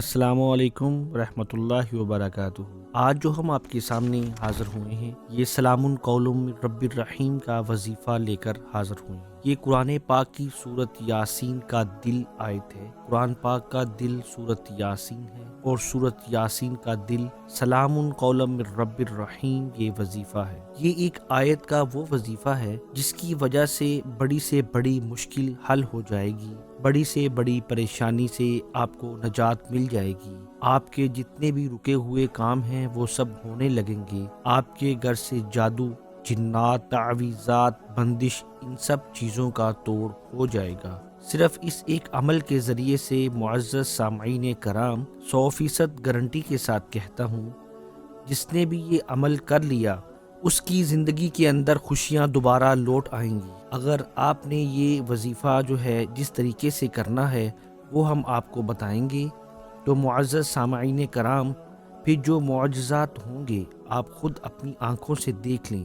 السلام علیکم ورحمۃ اللہ وبرکاتہ۔ آج جو ہم آپ کے سامنے حاضر ہوئے ہیں یہ سلام قول من رب الرحیم کا وظیفہ لے کر حاضر ہوئے ہیں۔ یہ قرآن پاک کی سورت یاسین کا دل آیت ہے۔ قرآن پاک کا دل سورت یاسین ہے اور سورت یاسین کا دل سلام قول من رب الرحیم یہ وظیفہ ہے۔ یہ ایک آیت کا وہ وظیفہ ہے جس کی وجہ سے بڑی مشکل حل ہو جائے گی، بڑی سے بڑی پریشانی سے آپ کو نجات مل جائے گی۔ آپ کے جتنے بھی رکے ہوئے کام ہیں وہ سب ہونے لگیں گے۔ آپ کے گھر سے جادو، جنات، تعویذات، بندش، ان سب چیزوں کا توڑ ہو جائے گا۔ صرف اس ایک عمل کے ذریعے سے معزز سامعین کرام 100% گارنٹی کے ساتھ کہتا ہوں، جس نے بھی یہ عمل کر لیا اس کی زندگی کے اندر خوشیاں دوبارہ لوٹ آئیں گی۔ اگر آپ نے یہ وظیفہ جو ہے جس طریقے سے کرنا ہے وہ ہم آپ کو بتائیں گے تو معزز سامعین کرام پھر جو معجزات ہوں گے آپ خود اپنی آنکھوں سے دیکھ لیں،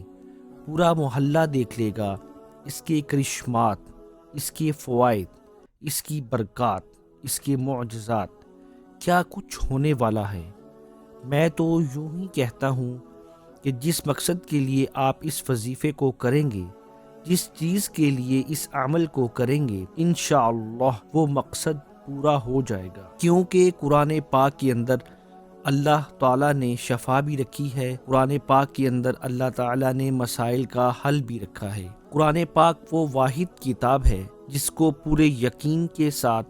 پورا محلہ دیکھ لے گا، اس کے کرشمات، اس کے فوائد، اس کی برکات، اس کے معجزات کیا کچھ ہونے والا ہے۔ میں تو یوں ہی کہتا ہوں کہ جس مقصد کے لیے آپ اس وظیفے کو کریں گے، جس چیز کے لیے اس عمل کو کریں گے، انشاءاللہ وہ مقصد پورا ہو جائے گا، کیونکہ قرآن پاک کے اندر اللہ تعالیٰ نے شفا بھی رکھی ہے، قرآن پاک کے اندر اللہ تعالیٰ نے مسائل کا حل بھی رکھا ہے۔ قرآن پاک وہ واحد کتاب ہے جس کو پورے یقین کے ساتھ،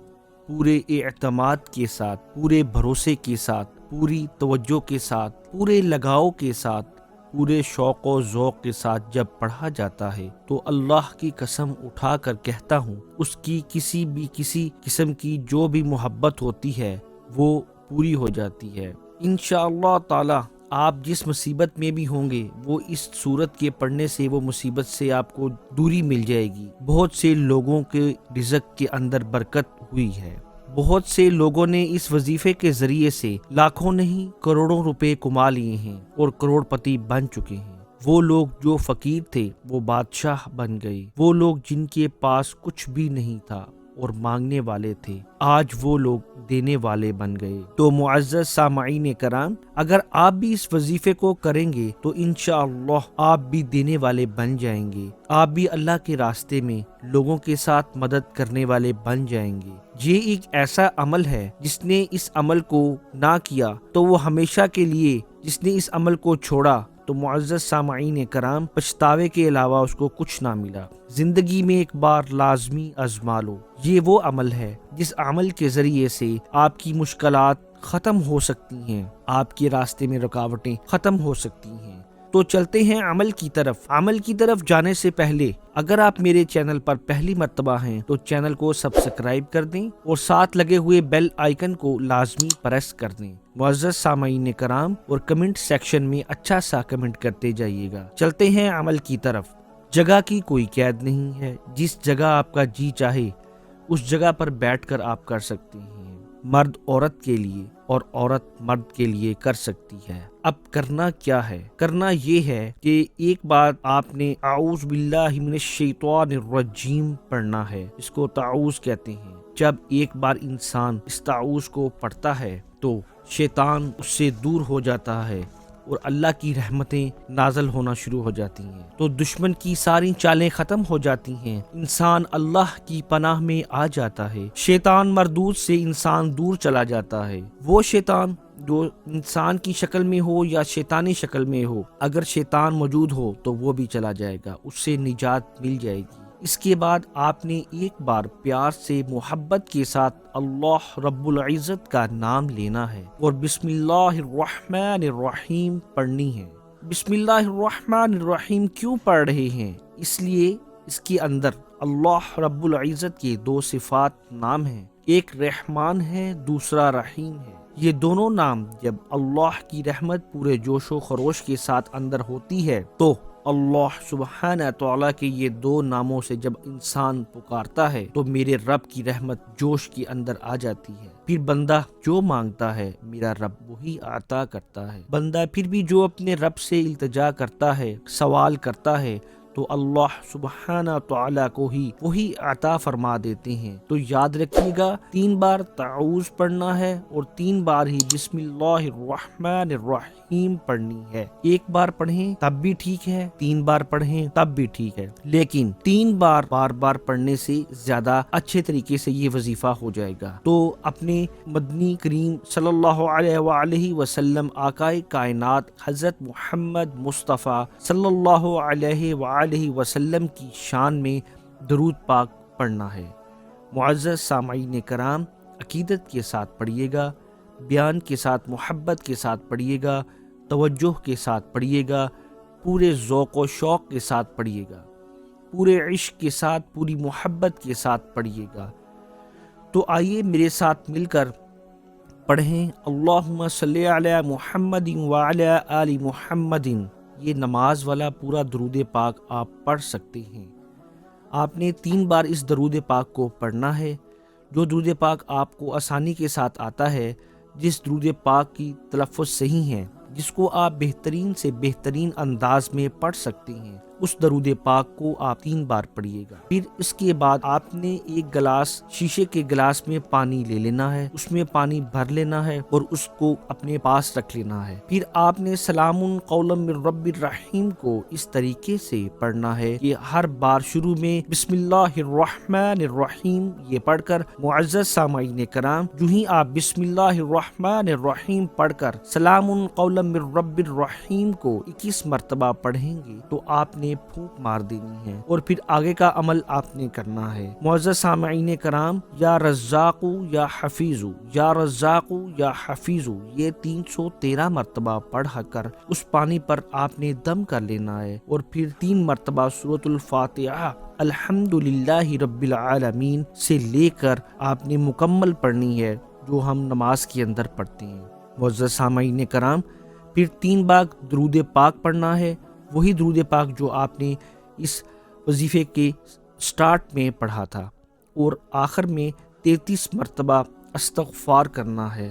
پورے اعتماد کے ساتھ، پورے بھروسے کے ساتھ، پوری توجہ کے ساتھ، پورے لگاؤ کے ساتھ، پورے شوق و ذوق کے ساتھ جب پڑھا جاتا ہے تو اللہ کی قسم اٹھا کر کہتا ہوں اس کی کسی قسم کی جو بھی محبت ہوتی ہے وہ پوری ہو جاتی ہے۔ انشاءاللہ تعالی آپ جس مصیبت میں بھی ہوں گے وہ اس سورت کے پڑھنے سے وہ مصیبت سے آپ کو دوری مل جائے گی۔ بہت سے لوگوں کے رزق کے اندر برکت ہوئی ہے، بہت سے لوگوں نے اس وظیفے کے ذریعے سے لاکھوں نہیں کروڑوں روپے کما لیے ہیں اور کروڑ پتی بن چکے ہیں۔ وہ لوگ جو فقیر تھے وہ بادشاہ بن گئے، وہ لوگ جن کے پاس کچھ بھی نہیں تھا اور مانگنے والے تھے آج وہ لوگ دینے والے بن گئے۔ تو معزز سامعین کرام، اگر آپ بھی اس وظیفے کو کریں گے تو انشاءاللہ آپ بھی دینے والے بن جائیں گے، آپ بھی اللہ کے راستے میں لوگوں کے ساتھ مدد کرنے والے بن جائیں گے۔ یہ ایک ایسا عمل ہے جس نے اس عمل کو نہ کیا تو وہ ہمیشہ کے لیے، جس نے اس عمل کو چھوڑا تو معزز سامعین کرام پچھتاوے کے علاوہ اس کو کچھ نہ ملا۔ زندگی میں ایک بار لازمی آزما لو۔ یہ وہ عمل ہے جس عمل کے ذریعے سے آپ کی مشکلات ختم ہو سکتی ہیں، آپ کے راستے میں رکاوٹیں ختم ہو سکتی ہیں۔ تو چلتے ہیں عمل کی طرف۔ عمل کی طرف جانے سے پہلے اگر آپ میرے چینل پر پہلی مرتبہ ہیں تو چینل کو سبسکرائب کر دیں اور ساتھ لگے ہوئے بیل آئیکن کو لازمی پریس کر دیں۔ معزز سامعین کرام، اور کمنٹ سیکشن میں اچھا سا کمنٹ کرتے جائیے گا۔ چلتے ہیں عمل کی طرف۔ جگہ کی کوئی قید نہیں ہے، جس جگہ آپ کا جی چاہے اس جگہ پر بیٹھ کر آپ کر سکتے ہیں۔ مرد عورت کے لیے اور عورت مرد کے لیے کر سکتی ہے۔ اب کرنا کیا ہے؟ کرنا یہ ہے کہ ایک بار آپ نے اعوذ باللہ من الشیطان الرجیم پڑھنا ہے، اس کو تعوذ کہتے ہیں۔ جب ایک بار انسان اس تعوذ کو پڑھتا ہے تو شیطان اس سے دور ہو جاتا ہے اور اللہ کی رحمتیں نازل ہونا شروع ہو جاتی ہیں، تو دشمن کی ساری چالیں ختم ہو جاتی ہیں، انسان اللہ کی پناہ میں آ جاتا ہے، شیطان مردود سے انسان دور چلا جاتا ہے۔ وہ شیطان جو انسان کی شکل میں ہو یا شیطانی شکل میں ہو، اگر شیطان موجود ہو تو وہ بھی چلا جائے گا، اس سے نجات مل جائے گی۔ اس کے بعد آپ نے ایک بار پیار سے محبت کے ساتھ اللہ رب العزت کا نام لینا ہے اور بسم اللہ الرحمن الرحیم پڑھنی ہے۔ بسم اللہ الرحمن الرحیم کیوں پڑھ رہے ہیں؟ اس لیے اس کے اندر اللہ رب العزت کے دو صفات نام ہیں، ایک رحمان ہے، دوسرا رحیم ہے۔ یہ دونوں نام جب اللہ کی رحمت پورے جوش و خروش کے ساتھ اندر ہوتی ہے تو اللہ سبحانہ تعالیٰ کے یہ دو ناموں سے جب انسان پکارتا ہے تو میرے رب کی رحمت جوش کے اندر آ جاتی ہے۔ پھر بندہ جو مانگتا ہے میرا رب وہی عطا کرتا ہے۔ بندہ پھر بھی جو اپنے رب سے التجا کرتا ہے، سوال کرتا ہے تو اللہ سبحانہ تعالیٰ کو ہی وہی عطا فرما دیتے ہیں۔ تو یاد رکھیے گا 3 بار تعوذ پڑھنا ہے اور 3 بار ہی بسم اللہ الرحمن الرحیم پڑھنی ہے۔ 1 بار پڑھیں تب بھی ٹھیک ہے، 3 بار پڑھیں تب بھی ٹھیک ہے، لیکن 3 بار بار پڑھنے سے زیادہ اچھے طریقے سے یہ وظیفہ ہو جائے گا۔ تو اپنے مدنی کریم صلی اللہ علیہ وآلہ وسلم آقائے کائنات حضرت محمد مصطفیٰ صلی اللہ علیہ وآلہ وسلم کی شان میں درود پاک پڑھنا ہے۔ معزز سامعین کرام، عقیدت کے ساتھ پڑھیے گا، بیان کے ساتھ محبت کے ساتھ پڑھیے گا، توجہ کے ساتھ پڑھیے گا، پورے ذوق و شوق کے ساتھ پڑھیے گا، پورے عشق کے ساتھ، پوری محبت کے ساتھ پڑھیے گا۔ تو آئیے میرے ساتھ مل کر پڑھیں اللہم صلی علی محمد وعلی آل محمد۔ یہ نماز والا پورا درود پاک آپ پڑھ سکتے ہیں۔ آپ نے 3 بار اس درود پاک کو پڑھنا ہے۔ جو درود پاک آپ کو آسانی کے ساتھ آتا ہے، جس درود پاک کی تلفظ صحیح ہے، جس کو آپ بہترین سے بہترین انداز میں پڑھ سکتے ہیں، اس درود پاک کو آپ 3 بار پڑھیے گا۔ پھر اس کے بعد آپ نے 1 گلاس شیشے کے گلاس میں پانی لے لینا ہے، اس میں پانی بھر لینا ہے اور اس کو اپنے پاس رکھ لینا ہے۔ پھر آپ نے سلام قولا من رب الرحیم کو اس طریقے سے پڑھنا ہے کہ ہر بار شروع میں بسم اللہ الرحمن الرحیم یہ پڑھ کر، معزز سامعین کرام، جو ہی آپ بسم اللہ الرحمن الرحیم پڑھ کر سلام قولا من رب الرحیم کو 21 مرتبہ پڑھیں گے تو آپ نے پھونک مار دینی ہے اور پھر آگے کا عمل آپ نے کرنا ہے۔ معزز سامعین کرام، یا رزاق یا حفیظ، یا رزاق یا حفیظ، یہ 313 مرتبہ پڑھ کر اس پانی پر آپ نے دم کر لینا ہے اور پھر 3 مرتبہ سورۃ الفاتحہ الحمدللہ رب العالمین سے لے کر آپ نے مکمل پڑھنی ہے، جو ہم نماز کے اندر پڑھتے ہیں۔ معزز سامعین کرام، پھر 3 بار درود پاک پڑھنا ہے، وہی درود پاک جو آپ نے اس وظیفے کے سٹارٹ میں پڑھا تھا، اور آخر میں 33 مرتبہ استغفار کرنا ہے۔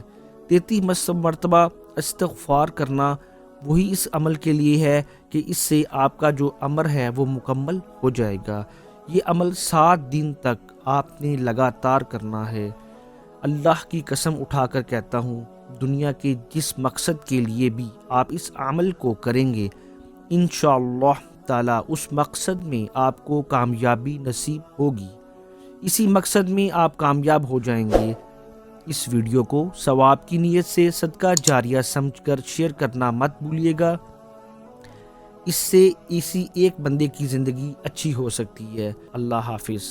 33 مرتبہ استغفار کرنا وہی اس عمل کے لیے ہے کہ اس سے آپ کا جو امر ہے وہ مکمل ہو جائے گا۔ یہ عمل 7 دن تک آپ نے لگاتار کرنا ہے۔ اللہ کی قسم اٹھا کر کہتا ہوں، دنیا کے جس مقصد کے لیے بھی آپ اس عمل کو کریں گے، انشاءاللہ تعالی اس مقصد میں آپ کو کامیابی نصیب ہوگی، اسی مقصد میں آپ کامیاب ہو جائیں گے۔ اس ویڈیو کو ثواب کی نیت سے صدقہ جاریہ سمجھ کر شیئر کرنا مت بھولیے گا، اس سے اسی ایک بندے کی زندگی اچھی ہو سکتی ہے۔ اللہ حافظ۔